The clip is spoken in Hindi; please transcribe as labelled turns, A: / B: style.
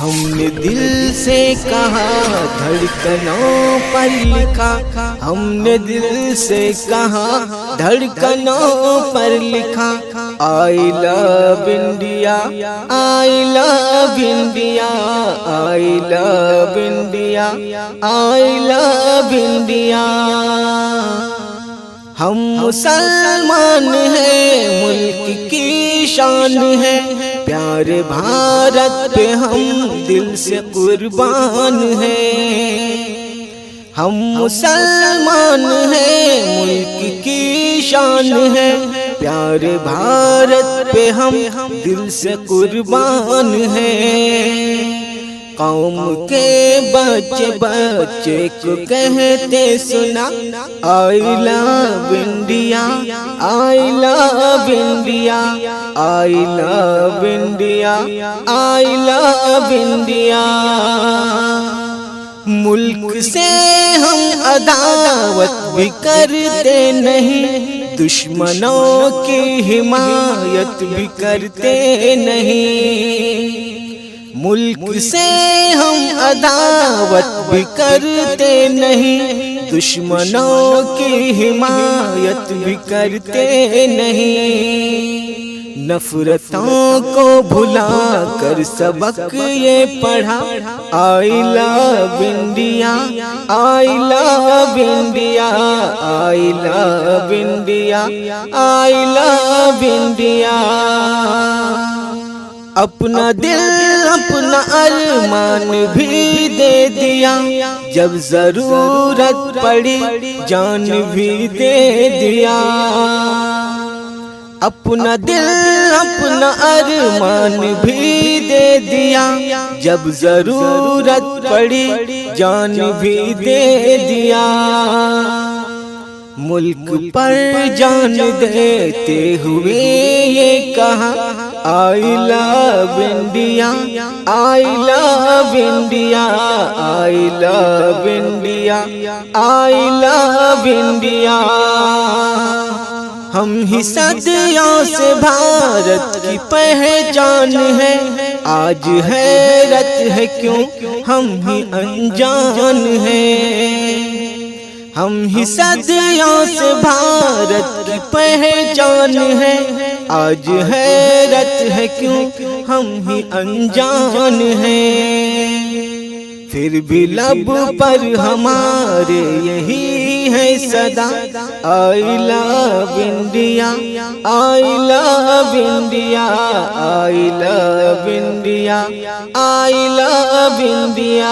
A: हमने दिल से कहा धड़कनों पर लिखा, हमने दिल से कहा धड़कनों पर लिखा। I love India, I love India, I love India, I love India. हम मुसलमान हैं, मुल्क की शान है, प्यारे भारत पे हम दिल से कुर्बान हैं। हम मुसलमान हैं, मुल्क की शान है, प्यारे भारत पे हम दिल से कुर्बान हैं। कौम के बच्चे बच्चे को कहते सुना, I love India, I love India, I love India, I love India. मुल्क से हम अदावत भी करते नहीं, दुश्मनों की हिमायत भी करते नहीं। मुल्क से हम अदावत भी करते नहीं, दुश्मनों की हिमायत भी करते नहीं। नफरतों को भुला कर सबक ये पढ़ा, I love India, I love India, I love India, I love India. अपना दिल अपना अरमान भी दे दिया, जब जरूरत पड़ी जान भी दे दिया। अपना दिल अपना अरमान भी दे दिया, जब जरूरत पड़ी जान भी दे दिया। मुल्क पर जान देते हुए ये कहा, I love India, I love India, I love India, I love India. हम ही सदियों से भारत की पहचान है, आज हैरत है क्यों हम ही अनजान हैं। हम ही सदियों से भारत की पहचान है, आज हैरत है क्यों हम ही अनजान हैं। फिर भी लब पर हमारे यही है सदा, I love India, I love India, I love India, I love India.